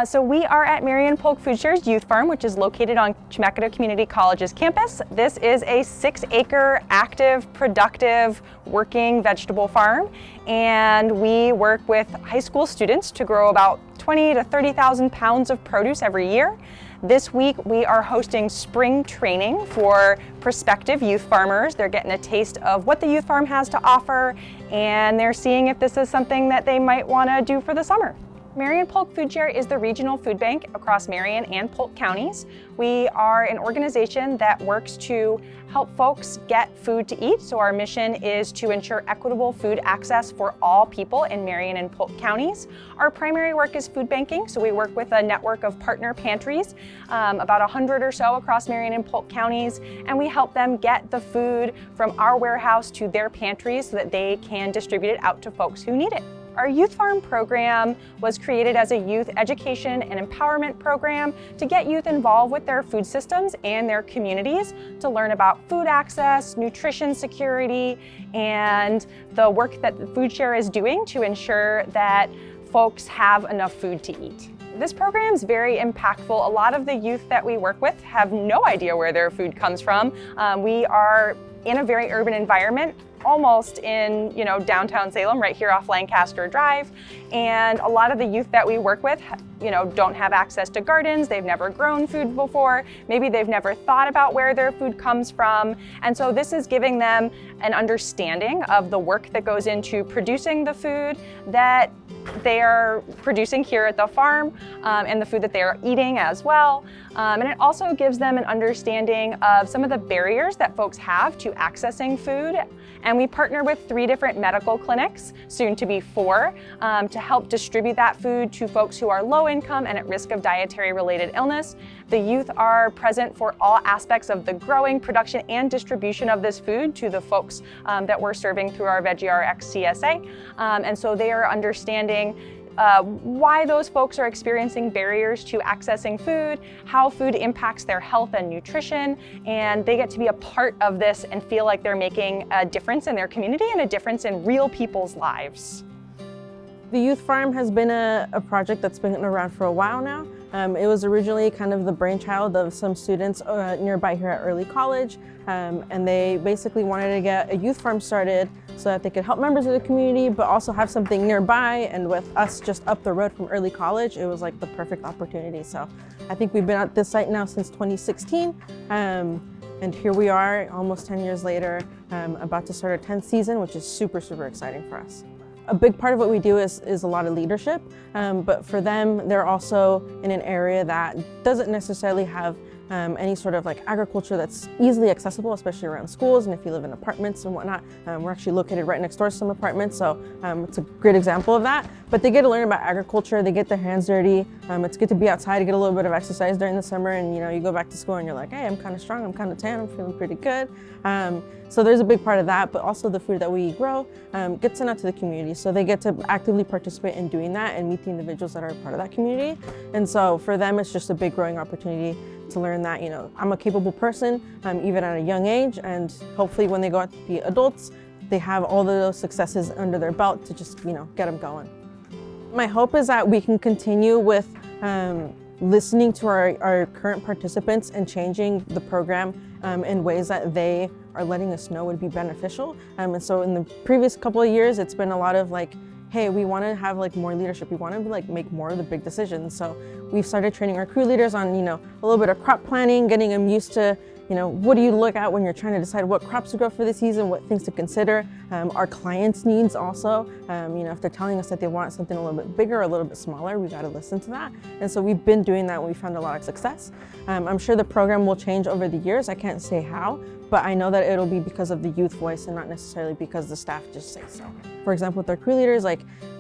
So we are at Marion Polk Food Share's Youth Farm, which is located on Chemeketa Community College's campus. This is a 6-acre, active, productive, working vegetable farm. And we work with high school students to grow about 20 to 30,000 pounds of produce every year. This week we are hosting spring training for prospective youth farmers. They're getting a taste of what the youth farm has to offer, and they're seeing if this is something that they might want to do for the summer. Marion Polk Food Share is the regional food bank across Marion and Polk counties. We are an organization that works to help folks get food to eat. So our mission is to ensure equitable food access for all people in Marion and Polk counties. Our primary work is food banking. So we work with a network of partner pantries, about 100 or so across Marion and Polk counties. And we help them get the food from our warehouse to their pantries so that they can distribute it out to folks who need it. Our Youth Farm program was created as a youth education and empowerment program to get youth involved with their food systems and their communities to learn about food access, nutrition security, and the work that the Food Share is doing to ensure that folks have enough food to eat. This program is very impactful. A lot of the youth that we work with have no idea where their food comes from. We are in a very urban environment, almost in downtown Salem, right here off Lancaster Drive. And a lot of the youth that we work with don't have access to gardens. They've never grown food before. Maybe they've never thought about where their food comes from. And so this is giving them an understanding of the work that goes into producing the food that they are producing here at the farm, and the food that they are eating as well. And it also gives them an understanding of some of the barriers that folks have to accessing food. And we partner with 3 different medical clinics, soon to be 4, to help distribute that food to folks who are low income and at risk of dietary related illness. The youth are present for all aspects of the growing, production, and distribution of this food to the folks that we're serving through our VeggieRx CSA. And so they are understanding why those folks are experiencing barriers to accessing food, how food impacts their health and nutrition, and they get to be a part of this and feel like they're making a difference in their community and a difference in real people's lives. The Youth Farm has been a project that's been around for a while now. It was originally kind of the brainchild of some students nearby here at Early College, and they basically wanted to get a youth farm started so that they could help members of the community, but also have something nearby. And with us just up the road from Early College, it was like the perfect opportunity. So I think we've been at this site now since 2016, and here we are almost 10 years later, about to start our 10th season, which is super, super exciting for us. A big part of what we do is a lot of leadership, but for them, they're also in an area that doesn't necessarily have any sort of like agriculture that's easily accessible, especially around schools. And if you live in apartments and whatnot, we're actually located right next door to some apartments, so it's a great example of that. But they get to learn about agriculture, they get their hands dirty. It's good to be outside to get a little bit of exercise during the summer, and you go back to school and you're like, hey, I'm kind of strong, I'm kind of tan, I'm feeling pretty good. So there's a big part of that, but also the food that we grow gets sent out to the community. So they get to actively participate in doing that and meet the individuals that are a part of that community. And so for them, it's just a big growing opportunity to learn that, I'm a capable person, even at a young age, and hopefully when they go out to be adults, they have all of those successes under their belt to just, get them going. My hope is that we can continue with listening to our current participants and changing the program in ways that they are letting us know would be beneficial. And so in the previous couple of years, it's been a lot of like, hey, we want to have like more leadership. We want to make more of the big decisions. So we've started training our crew leaders on, a little bit of crop planning, getting them used to, what do you look at when you're trying to decide what crops to grow for the season, what things to consider. Our clients' needs also, if they're telling us that they want something a little bit bigger or a little bit smaller, we got to listen to that. And so we've been doing that and we found a lot of success. I'm sure the program will change over the years. I can't say how, but I know that it'll be because of the youth voice and not necessarily because the staff just say so. For example, with our crew leaders,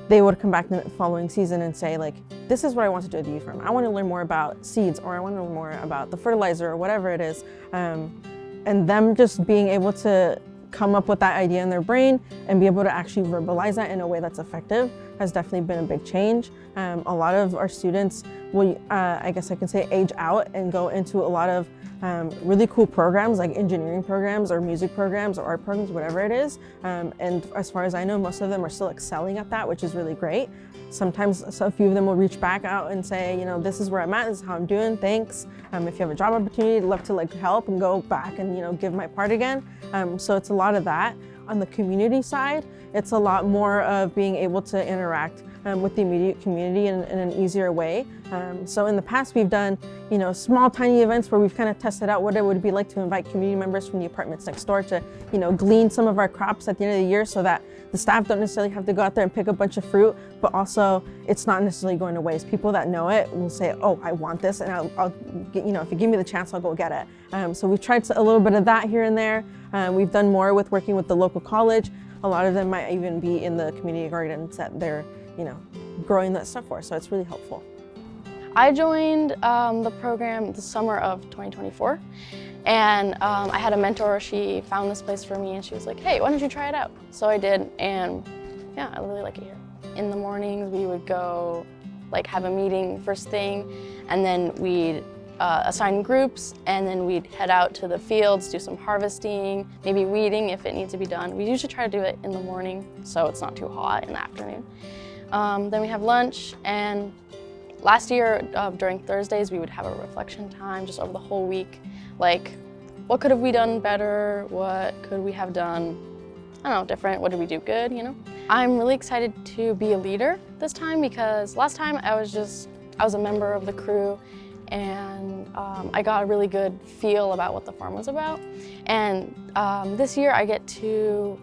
they would come back the following season and say this is what I want to do at the youth farm. I want to learn more about seeds, or I want to learn more about the fertilizer, or whatever it is. And them just being able to come up with that idea in their brain and be able to actually verbalize that in a way that's effective has definitely been a big change. A lot of our students will, I guess I can say, age out and go into a lot of really cool programs like engineering programs or music programs or art programs, whatever it is. And as far as I know, most of them are still excelling at that, which is really great. Sometimes a few of them will reach back out and say, this is where I'm at, this is how I'm doing, thanks. If you have a job opportunity, I'd love to help and go back and give my part again. So it's a lot of that. On the community side, it's a lot more of being able to interact with the immediate community in an easier way. So in the past, we've done, small, tiny events where we've kind of tested out what it would be like to invite community members from the apartments next door to, glean some of our crops at the end of the year so that the staff don't necessarily have to go out there and pick a bunch of fruit, but also it's not necessarily going to waste. People that know it will say, oh, I want this, and I'll if you give me the chance, I'll go get it. So we've tried a little bit of that here and there. We've done more with working with the local college. A lot of them might even be in the community gardens that they're growing that stuff for, so it's really helpful. I joined the program the summer of 2024, and I had a mentor. She found this place for me, and she was like, hey, why don't you try it out? So I did, and yeah, I really like it here. In the mornings, we would go have a meeting first thing, and then we'd assign groups, and then we'd head out to the fields, do some harvesting, maybe weeding if it needs to be done. We usually try to do it in the morning, so it's not too hot in the afternoon. Then we have lunch, and last year during Thursdays we would have a reflection time just over the whole week. What could have we done better? What could we have done, I don't know, different? What did we do good, I'm really excited to be a leader this time because last time I was a member of the crew, and I got a really good feel about what the farm was about. And this year I get to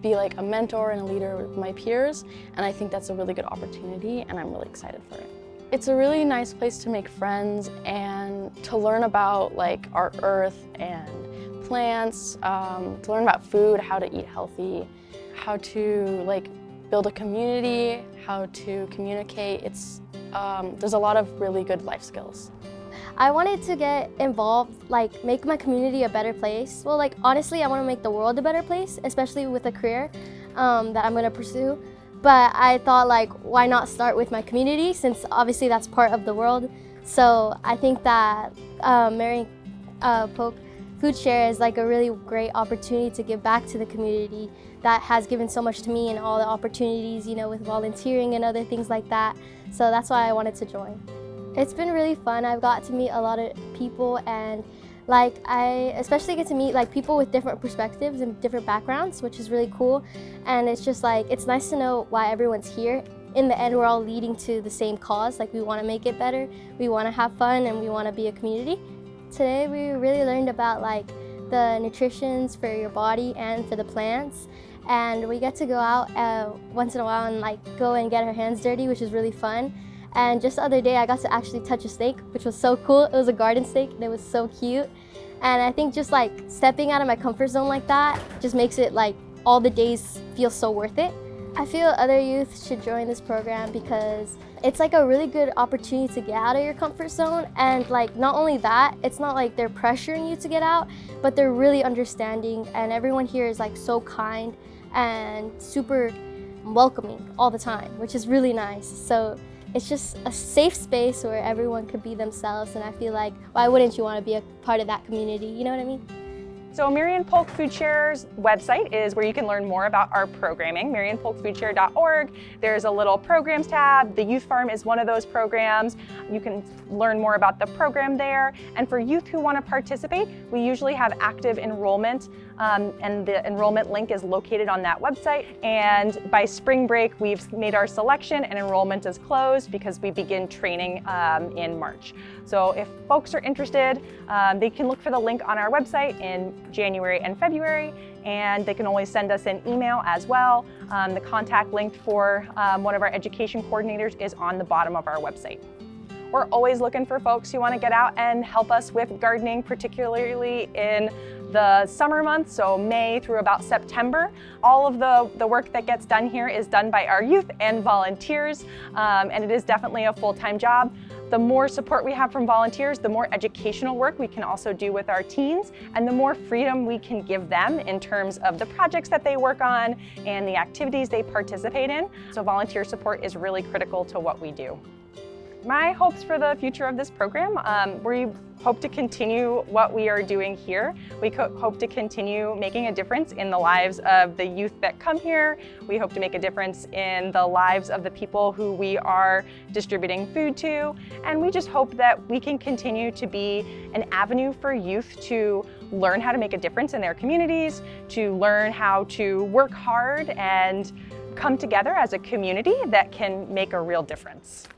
be a mentor and a leader with my peers, and I think that's a really good opportunity, and I'm really excited for it. It's a really nice place to make friends and to learn about our earth and plants, to learn about food, how to eat healthy, how to build a community, how to communicate. There's a lot of really good life skills. I wanted to get involved, make my community a better place. Well, honestly, I want to make the world a better place, especially with a career that I'm going to pursue. But I thought, why not start with my community, since obviously that's part of the world. So I think that Marion Polk Food Share is a really great opportunity to give back to the community that has given so much to me, and all the opportunities, with volunteering and other things like that. So that's why I wanted to join. It's been really fun. I've got to meet a lot of people, and I especially get to meet people with different perspectives and different backgrounds, which is really cool. And it's just it's nice to know why everyone's here. In the end, we're all leading to the same cause. We want to make it better, we want to have fun, and we want to be a community. Today we really learned about the nutritions for your body and for the plants. And we get to go out once in a while and go and get our hands dirty, which is really fun. And just the other day, I got to actually touch a snake, which was so cool. It was a garden snake, and it was so cute. And I think just stepping out of my comfort zone like that just makes it all the days feel so worth it. I feel other youth should join this program because it's a really good opportunity to get out of your comfort zone. And not only that, it's not they're pressuring you to get out, but they're really understanding. And everyone here is so kind and super welcoming all the time, which is really nice. So it's just a safe space where everyone could be themselves, and I feel why wouldn't you want to be a part of that community, you know what I mean? So Marion Polk Food Share's website is where you can learn more about our programming, marionpolkfoodshare.org. There's a little programs tab. The Youth Farm is one of those programs. You can learn more about the program there. And for youth who want to participate, we usually have active enrollment, and the enrollment link is located on that website. And by spring break, we've made our selection and enrollment is closed because we begin training in March. So if folks are interested, they can look for the link on our website in January and February, and they can always send us an email as well. The contact link for one of our education coordinators is on the bottom of our website. We're always looking for folks who want to get out and help us with gardening, particularly in the summer months, so May through about September. All of the work that gets done here is done by our youth and volunteers, and it is definitely a full-time job. The more support we have from volunteers, the more educational work we can also do with our teens, and the more freedom we can give them in terms of the projects that they work on and the activities they participate in. So volunteer support is really critical to what we do. My hopes for the future of this program, we hope to continue what we are doing here. We hope to continue making a difference in the lives of the youth that come here. We hope to make a difference in the lives of the people who we are distributing food to. And we just hope that we can continue to be an avenue for youth to learn how to make a difference in their communities, to learn how to work hard and come together as a community that can make a real difference.